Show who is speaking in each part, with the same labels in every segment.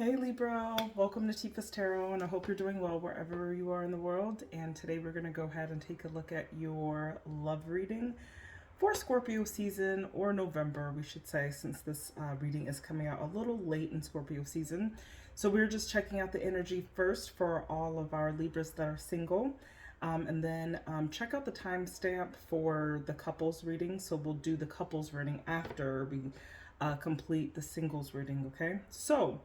Speaker 1: Hey Libra, welcome to Tifa's Tarot, and I hope you're doing well wherever you are in the world. And today we're going to go ahead and take a look at your love reading for Scorpio season, or November, we should say, since this reading is coming out a little late in Scorpio season. So we're just checking out the energy first for all of our Libras that are single. And then check out the timestamp for the couples reading. So we'll do the couples reading after we complete the singles reading, okay? So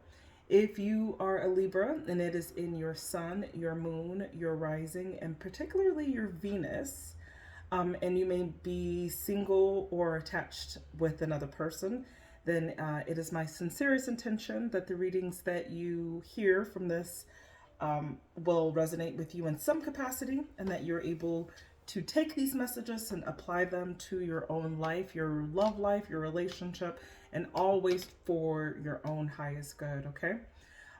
Speaker 1: if you are a Libra and it is in your sun, your moon, your rising, and particularly your Venus, and you may be single or attached with another person, then it is my sincerest intention that the readings that you hear from this will resonate with you in some capacity, and that you're able to take these messages and apply them to your own life, your love life, your relationship, and always for your own highest good, okay?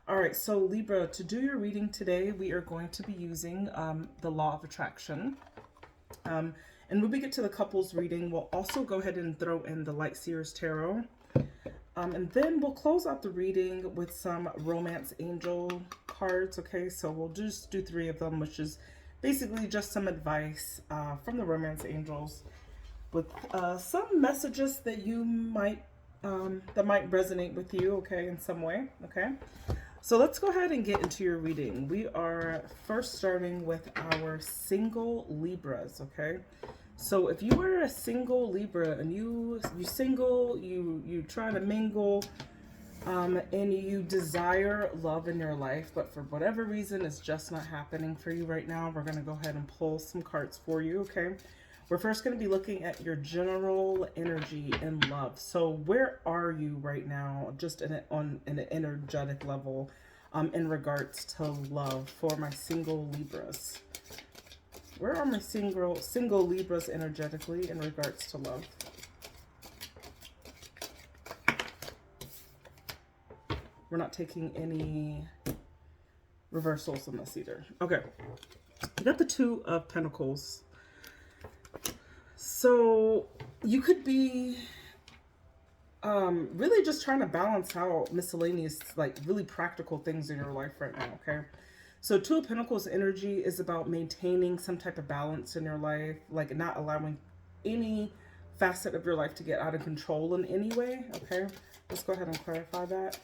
Speaker 1: All right, so Libra, to do your reading today, we are going to be using the law of attraction. And when we get to the couples reading, we'll also go ahead and throw in the Light Seers Tarot. And then we'll close out the reading with some romance angel cards, okay? So we'll just do 3 of them, which is basically just some advice from the romance angels with some messages that you might that might resonate with you, okay, in some way, okay? So let's go ahead and get into your reading. We are first starting with our single Libras, okay? So if you are a single Libra and you single, you try to mingle, and you desire love in your life, but for whatever reason it's just not happening for you right now, we're going to go ahead and pull some cards for you, okay? We're first going to be looking at your general energy in love. So where are you right now, just on an energetic level, in regards to love for my single Libras? Where are my single Libras energetically in regards to love? We're not taking any reversals on this either. Okay. I got the 2 of Pentacles. So you could be really just trying to balance out miscellaneous, like really practical things in your life right now, okay? So 2 of Pentacles energy is about maintaining some type of balance in your life, like not allowing any facet of your life to get out of control in any way, okay? Let's go ahead and clarify that.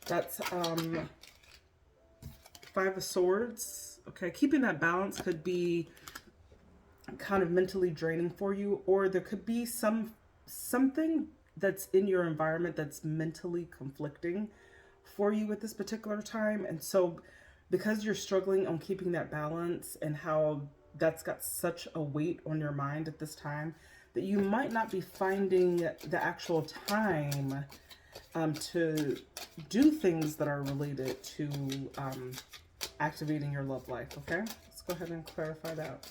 Speaker 1: That's 5 of Swords, okay? Keeping that balance could be kind of mentally draining for you, or there could be something that's in your environment that's mentally conflicting for you at this particular time. And so because you're struggling on keeping that balance and how that's got such a weight on your mind at this time, that you might not be finding the actual time to do things that are related to activating your love life, okay? Let's go ahead and clarify that.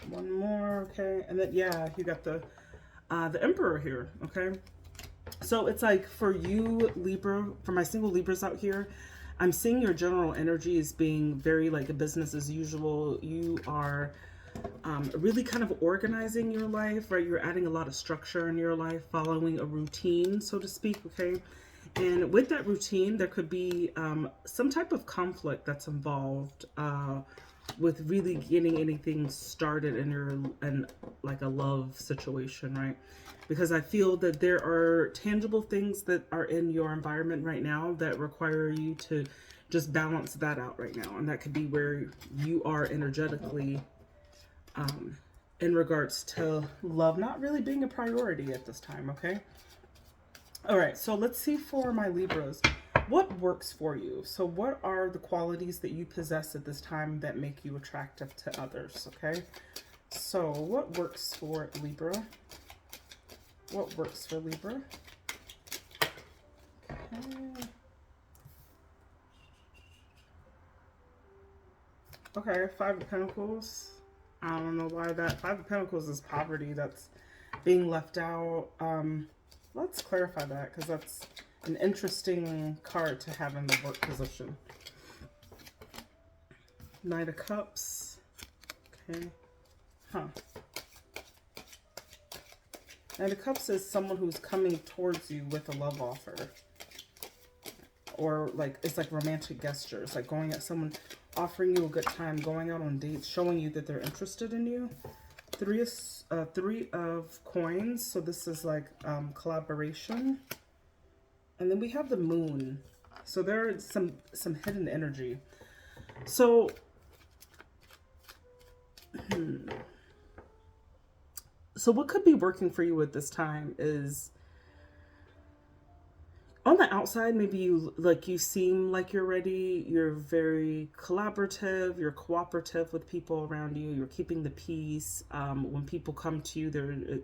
Speaker 1: One more, okay? And then, yeah, you got the Emperor here, okay? So it's like for you, Libra, for my single Libras out here, I'm seeing your general energy as being very like a business as usual. You are really kind of organizing your life, right? You're adding a lot of structure in your life, following a routine, so to speak, okay? And with that routine, there could be some type of conflict that's involved with really getting anything started in like a love situation, right? Because I feel that there are tangible things that are in your environment right now that require you to just balance that out right now. And that could be where you are energetically in regards to love not really being a priority at this time, okay? All right, so let's see for my Libras, what works for you? So what are the qualities that you possess at this time that make you attractive to others, okay? So what works for Libra? What works for Libra? Okay, 5 of Pentacles. I don't know why that 5 of Pentacles is poverty that's being left out. Let's clarify that, because that's an interesting card to have in the work position. Knight of Cups. Okay. Huh. Knight of Cups is someone who's coming towards you with a love offer. or like it's like romantic gestures, like going at someone, offering you a good time, going out on dates, showing you that they're interested in you. Three of coins, so this is like collaboration. And then we have the moon, so there's some hidden energy. So so what could be working for you at this time is, on the outside, maybe you seem like you're ready, you're very collaborative, you're cooperative with people around you, you're keeping the peace. When people come to you,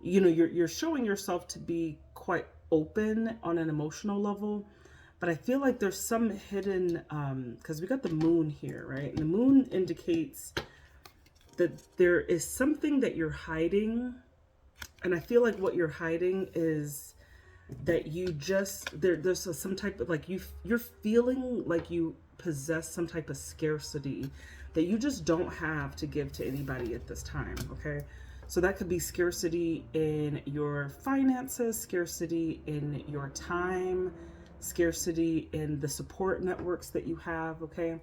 Speaker 1: you're showing yourself to be quite open on an emotional level. But I feel like there's some hidden, because we got the moon here, right? And the moon indicates that there is something that you're hiding. And I feel like what you're hiding is that you just, there's some type of, like, you're feeling like you possess some type of scarcity that you just don't have to give to anybody at this time, okay? So that could be scarcity in your finances, scarcity in your time, scarcity in the support networks that you have, okay?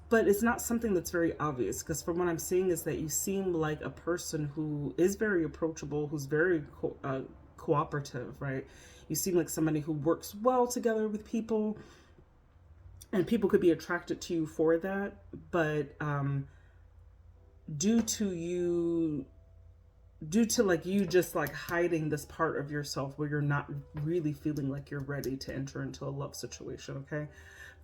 Speaker 1: But it's not something that's very obvious, because from what I'm seeing is that you seem like a person who is very approachable, who's very cooperative, right? You seem like somebody who works well together with people, and people could be attracted to you for that. But due to like you just like hiding this part of yourself where you're not really feeling like you're ready to enter into a love situation, okay?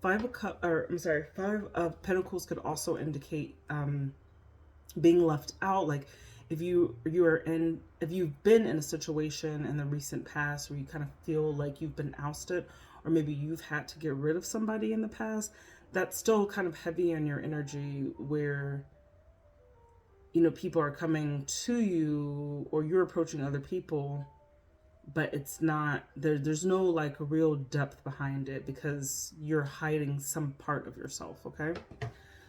Speaker 1: Five of Pentacles could also indicate being left out. Like if you've been in a situation in the recent past where you kind of feel like you've been ousted, or maybe you've had to get rid of somebody in the past, that's still kind of heavy in your energy, where people are coming to you or you're approaching other people, but it's not there's no like real depth behind it because you're hiding some part of yourself, okay?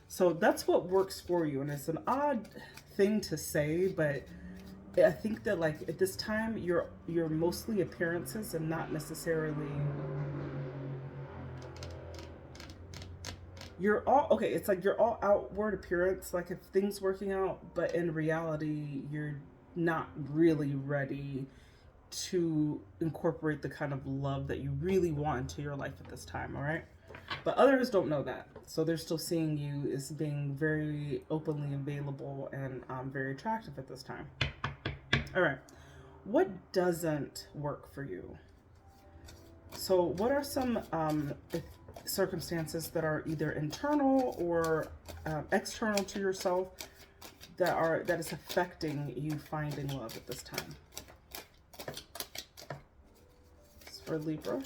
Speaker 1: So that's what works for you. And it's an odd thing to say, but I think that like at this time you're mostly appearances and not necessarily, you're all okay. It's like you're all outward appearance, like if things working out, but in reality you're not really ready to incorporate the kind of love that you really want into your life at this time, all right? But others don't know that, so they're still seeing you as being very openly available and very attractive at this time. All right, what doesn't work for you? So what are some circumstances that are either internal or external to yourself that is affecting you finding love at this time? This is for Libra.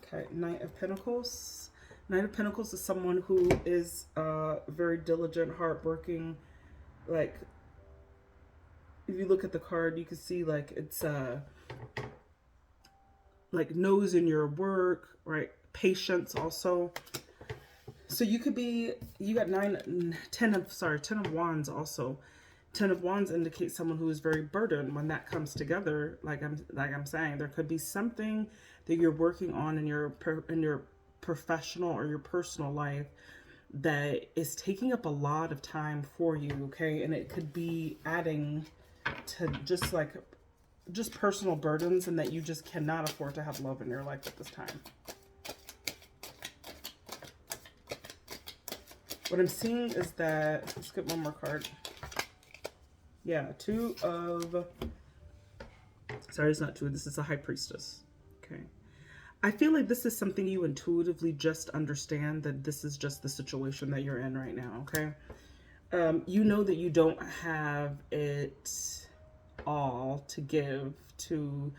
Speaker 1: Okay, Knight of Pentacles. Knight of Pentacles is someone who is very diligent, hardworking. Like, if you look at the card, you can see like it's like knows in your work, right? Patience also. So you could be, you got 10 of Wands also. 10 of Wands indicates someone who is very burdened. When that comes together, like I'm saying, there could be something that you're working on in your professional or your personal life that is taking up a lot of time for you, okay? And it could be adding to just personal burdens, and that you just cannot afford to have love in your life at this time. What I'm seeing is that, let's get one more card. Yeah, sorry, it's not two. This is a High Priestess. Okay. I feel like this is something you intuitively just understand, that this is just the situation that you're in right now, okay? You know that you don't have it all to give to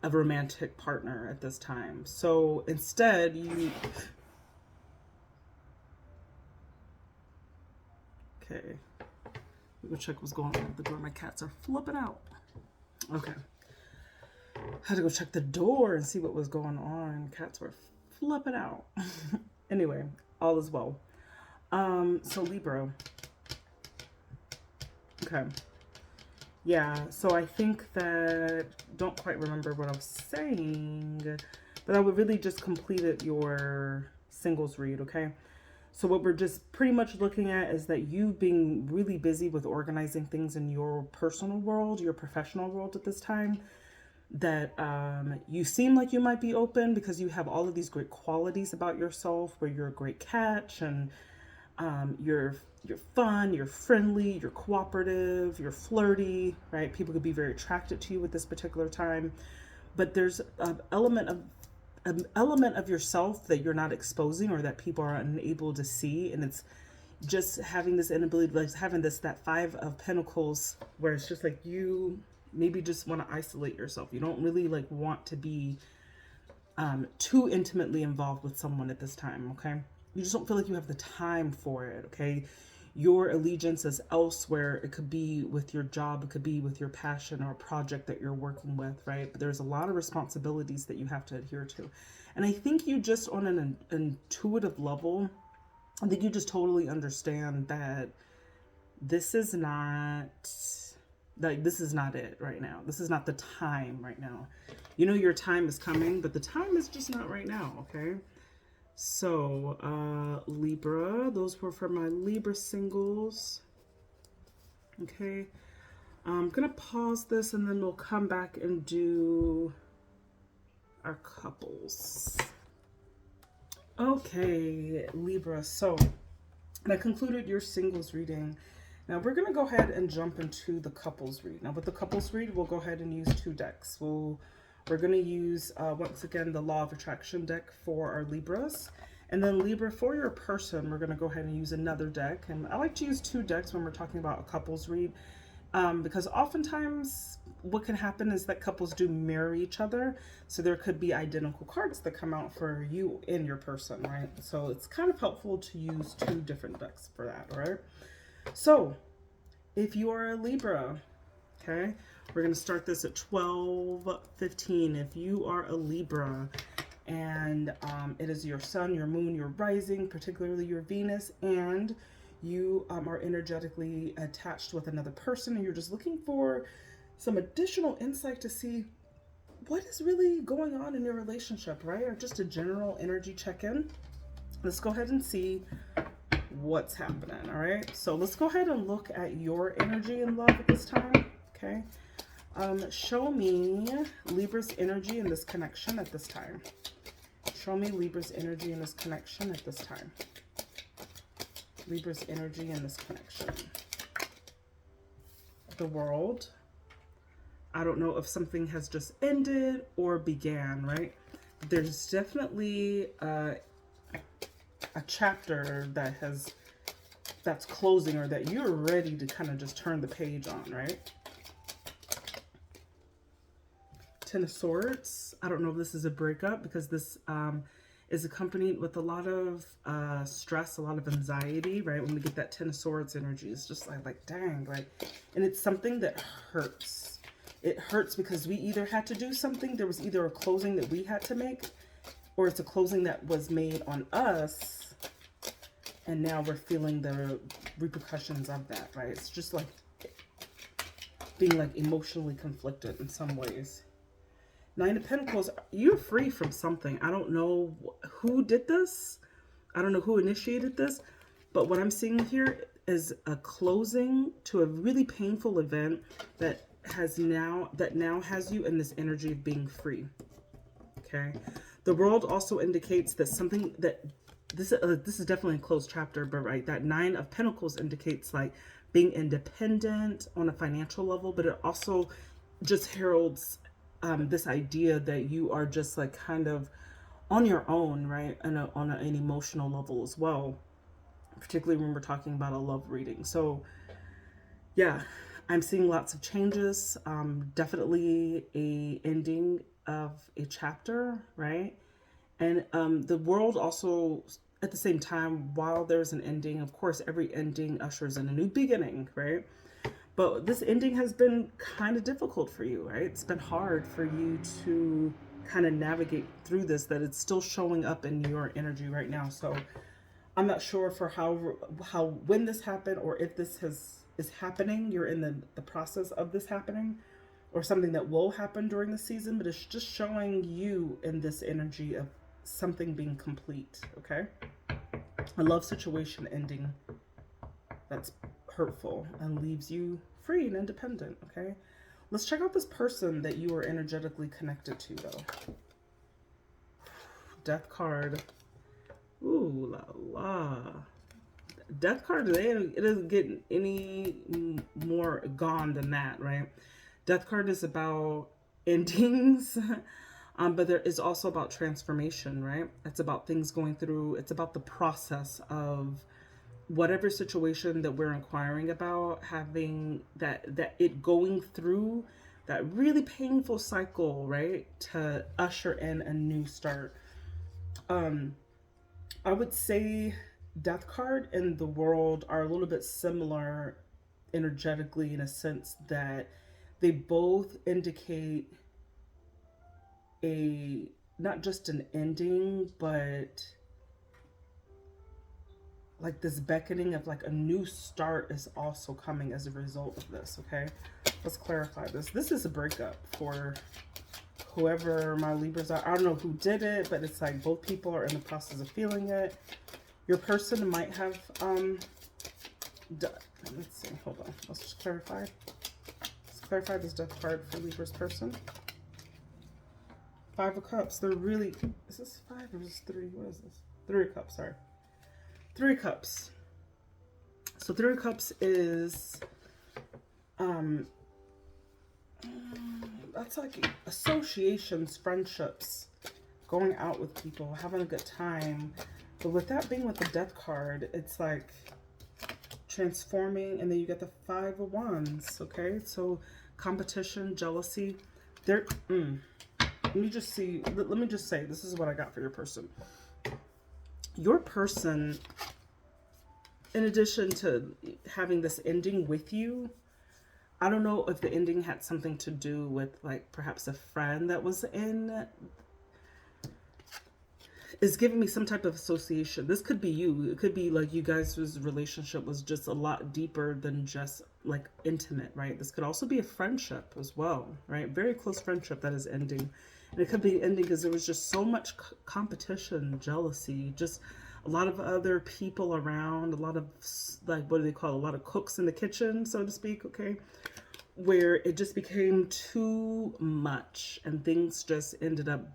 Speaker 1: a romantic partner at this time. So instead, okay. Go check what's going on at the door. My cats are flipping out. Okay. I had to go check the door and see what was going on. Cats were flipping out. Anyway, all is well. So Libra. Okay. Yeah, so I think that, don't quite remember what I was saying, but I would really just completed your singles read, okay? So what we're just pretty much looking at is that you being really busy with organizing things in your personal world, your professional world at this time, that you seem like you might be open because you have all of these great qualities about yourself, where you're a great catch, and you're fun, you're friendly, you're cooperative, you're flirty, right? People could be very attracted to you at this particular time, but there's an element of yourself that you're not exposing, or that people are unable to see, and it's just having this inability, like having this, that Five of Pentacles, where it's just like you maybe just want to isolate yourself. You don't really like want to be too intimately involved with someone at this time, okay? You just don't feel like you have the time for it, okay? Your allegiance is elsewhere. It could be with your job, it could be with your passion or a project that you're working with, right? But there's a lot of responsibilities that you have to adhere to. And I think you just, on an intuitive level, I think you just totally understand that this is not, like, this is not it right now. This is not the time right now. You know your time is coming, but the time is just not right now, okay? So, Libra, those were for my Libra singles. Okay. I'm going to pause this and then we'll come back and do our couples. Okay, Libra. So, I concluded your singles reading. Now we're going to go ahead and jump into the couples read. Now with the couples read, we'll go ahead and use 2 decks. We're going to use, once again, the Law of Attraction deck for our Libras. And then Libra, for your person, we're going to go ahead and use another deck. And I like to use 2 decks when we're talking about a couples read, because oftentimes what can happen is that couples do mirror each other. So there could be identical cards that come out for you and your person, right? So it's kind of helpful to use 2 different decks for that, all right? So if you are a Libra, okay, we're going to start this at 12:15. If you are a Libra and it is your sun, your moon, your rising, particularly your Venus, and you are energetically attached with another person, and you're just looking for some additional insight to see what is really going on in your relationship, right? Or just a general energy check-in. Let's go ahead and see what's happening, all right? So let's go ahead and look at your energy in love at this time, okay? Show me Libra's energy in this connection at this time. Show me Libra's energy in this connection at this time. Libra's energy in this connection. The World. I don't know if something has just ended or began, right? There's definitely a chapter that's closing, or that you're ready to kind of just turn the page on, right? Ten of Swords. I don't know if this is a breakup, because this is accompanied with a lot of stress, a lot of anxiety, right? When we get that Ten of Swords energy, it's just like dang, like, and it's something that hurts. It hurts because we either had to do something, there was either a closing that we had to make, or it's a closing that was made on us, and now we're feeling the repercussions of that, right? It's just like being like emotionally conflicted in some ways. Nine of Pentacles, you're free from something. I don't know who did this. I don't know who initiated this, but what I'm seeing here is a closing to a really painful event that now has you in this energy of being free. Okay. The World also indicates that something that this is definitely a closed chapter, but right, that Nine of Pentacles indicates like being independent on a financial level, but it also just heralds this idea that you are just like kind of on your own, right? And on an emotional level as well, particularly when we're talking about a love reading. So yeah, I'm seeing lots of changes, definitely a ending of a chapter, right? And the World also, at the same time, while there's an ending, of course, every ending ushers in a new beginning, right? But this ending has been kind of difficult for you, right? It's been hard for you to kind of navigate through this, that it's still showing up in your energy right now. So I'm not sure for when this happened, or if this has is happening. You're in the process of this happening, or something that will happen during the season, but it's just showing you in this energy of something being complete, okay? A love situation ending that's hurtful and leaves you free and independent, okay? Let's check out this person that you are energetically connected to, though. Death card. Ooh la la. Death card today, it doesn't get any more gone than that, right? Death card is about endings, but there is also about transformation, right? It's about things going through, it's about the process of whatever situation that we're inquiring about, having that it going through that really painful cycle, right? To usher in a new start. I would say Death card and the World are a little bit similar energetically, in a sense that they both indicate a, not just an ending, but like this beckoning of like a new start is also coming as a result of this, okay? Let's clarify this. This is a breakup for whoever my Libras are. I don't know who did it, but it's like both people are in the process of feeling it. Your person might have, let's see, hold on. Let's just clarify. Let's clarify this death card for Libra's person. 5 of Cups. They're really, is this 5 or is this 3? What is this? 3 of Cups, sorry. 3 of Cups. So 3 of Cups is, that's like associations, friendships, going out with people, having a good time. But with that being with the Death card, it's like transforming, and then you get the 5 of Wands, okay? So competition, jealousy. Let me just see, let me just say, this is what I got for your person. Your person, in addition to having this ending with you, I don't know if the ending had something to do with like perhaps a friend that was in, is giving me some type of association. This could be you. It could be like you guys' relationship was just a lot deeper than just like intimate, right? This could also be a friendship as well, right? Very close friendship that is ending. And it could be ending because there was just so much competition, jealousy, just a lot of other people around, a lot of like, what do they call it? A lot of cooks in the kitchen, so to speak, okay? Where it just became too much and things just ended up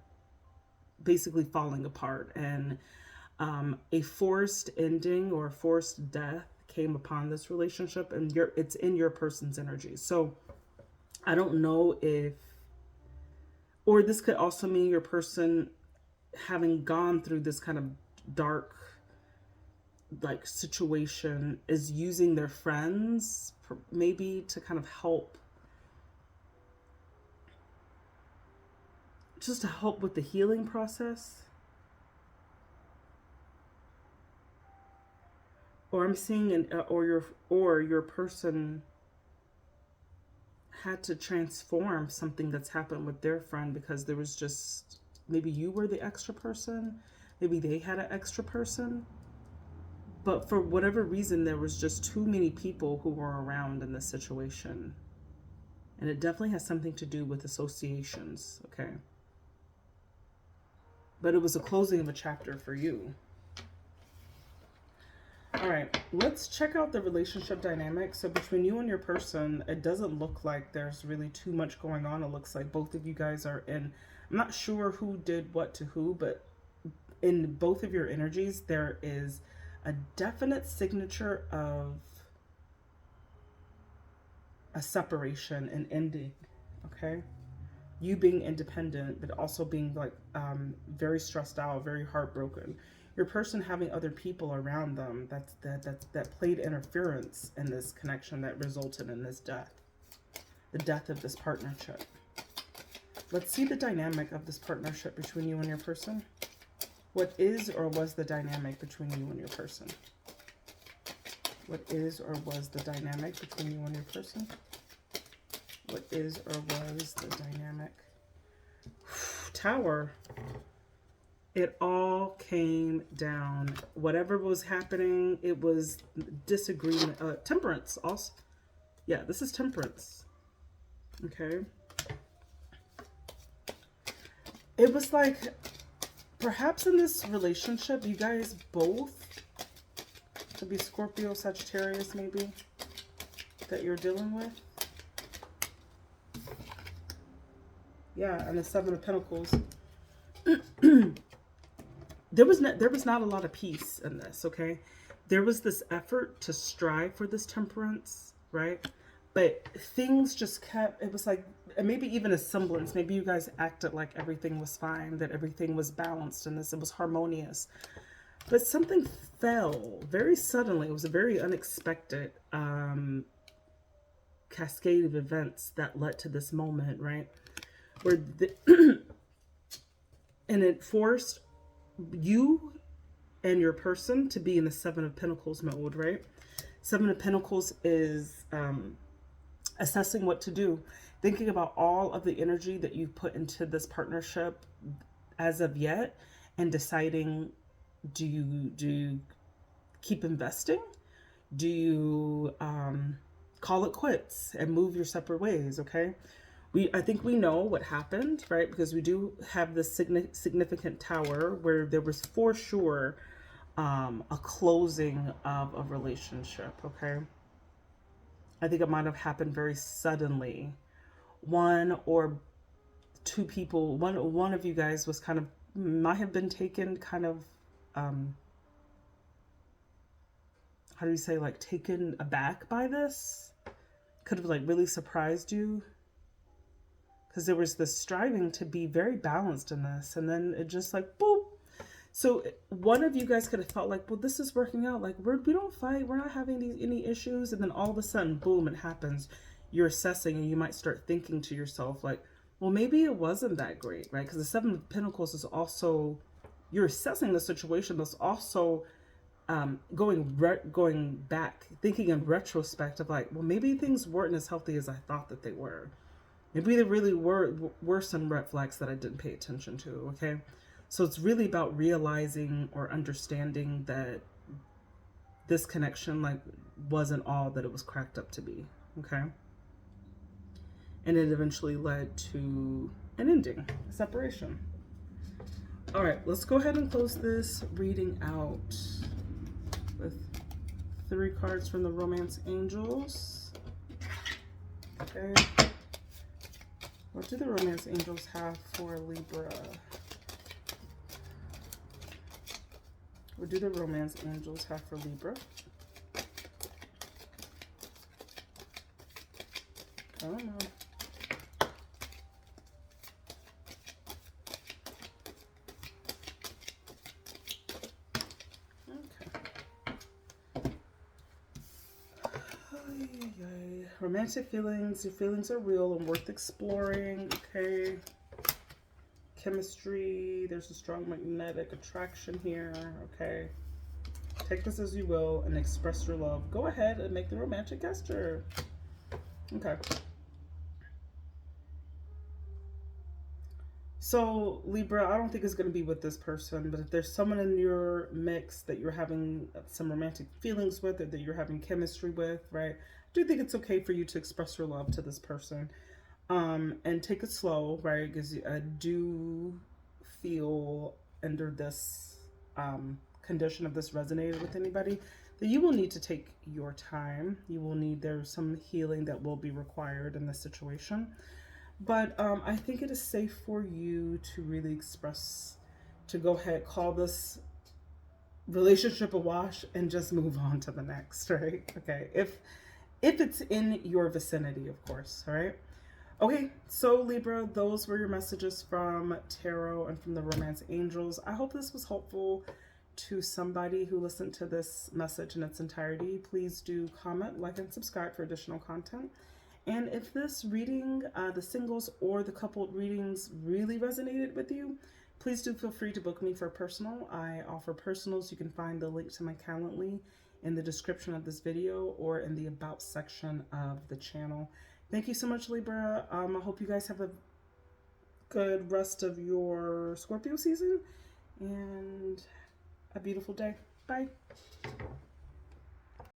Speaker 1: basically falling apart, and a forced ending or forced death came upon this relationship, and it's in your person's energy. So I don't know if, or this could also mean your person having gone through this kind of dark like situation is using their friends maybe to kind of help, just to help with the healing process. Or I'm seeing or your person had to transform something that's happened with their friend, because there was just, maybe you were the extra person, maybe they had an extra person, but for whatever reason there was just too many people who were around in this situation. And it definitely has something to do with associations, okay? But it was a closing of a chapter for you. All right, let's check out the relationship dynamic. So between you and your person, it doesn't look like there's really too much going on. It looks like both of you guys are in, I'm not sure who did what to who, but in both of your energies, there is a definite signature of a separation and ending, okay? You being independent, but also being like very stressed out, very heartbroken. Your person having other people around them that played interference in this connection that resulted in this death, the death of this partnership. Let's see the dynamic of this partnership between you and your person. What is or was the dynamic between you and your person? What is or was the dynamic between you and your person? What is or was the dynamic? Tower. It all came down. Whatever was happening, it was disagreement. Temperance also. Yeah, this is Temperance. Okay. It was like, perhaps in this relationship, you guys both, could be Scorpio, Sagittarius maybe, that you're dealing with. Yeah, and the Seven of Pentacles. There was not a lot of peace in this, okay? There was this effort to strive for this temperance, right? But things just kept, it was like, and maybe even a semblance, maybe you guys acted like everything was fine, that everything was balanced in this, it was harmonious. But something fell very suddenly. It was a very unexpected cascade of events that led to this moment, right? Where and it forced you and your person to be in the Seven of Pentacles mode, right? Seven of Pentacles is assessing what to do, thinking about all of the energy that you've put into this partnership as of yet, and deciding, do you keep investing? Do you call it quits and move your separate ways? Okay. I think we know what happened, right? Because we do have this significant tower where there was for sure a closing of a relationship, okay? I think it might have happened very suddenly. One or two people, one of you guys was kind of, might have been taken kind of, how do you say, like taken aback by this? Could have like really surprised you. Because there was this striving to be very balanced in this. And then it just like, boop. So one of you guys could have felt like, well, this is working out. Like, we don't fight. We're not having any issues. And then all of a sudden, boom, it happens. You're assessing, and you might start thinking to yourself like, well, maybe it wasn't that great, right? Because the Seven of Pentacles is also, you're assessing the situation, but it's also going back, thinking in retrospect of like, well, maybe things weren't as healthy as I thought that they were. Maybe there really were some red flags that I didn't pay attention to, okay? So it's really about realizing or understanding that this connection like wasn't all that it was cracked up to be, okay? And it eventually led to an ending, a separation. All right, let's go ahead and close this reading out with 3 cards from the Romance Angels. Okay. What do the Romance Angels have for Libra? What do the Romance Angels have for Libra? I don't know. Romantic feelings. Your feelings are real and worth exploring. Okay. Chemistry. There's a strong magnetic attraction here. Okay. Take this as you will and express your love. Go ahead and make the romantic gesture. Okay. So, Libra, I don't think it's going to be with this person, but if there's someone in your mix that you're having some romantic feelings with, or that you're having chemistry with, right? I do think it's okay for you to express your love to this person. And take it slow, right? Because I do feel under this condition of this resonated with anybody, that you will need to take your time. You will need, there's some healing that will be required in this situation. But I think it is safe for you to really express, to go ahead, call this relationship a wash and just move on to the next, right? Okay, if it's in your vicinity, of course, all right? Okay, so Libra, those were your messages from Tarot and from the Romance Angels. I hope this was helpful to somebody who listened to this message in its entirety. Please do comment, like, and subscribe for additional content. And if this reading, the singles or the coupled readings really resonated with you, please do feel free to book me for a personal. I offer personals. You can find the link to my Calendly in the description of this video or in the About section of the channel. Thank you so much, Libra. I hope you guys have a good rest of your Scorpio season and a beautiful day. Bye.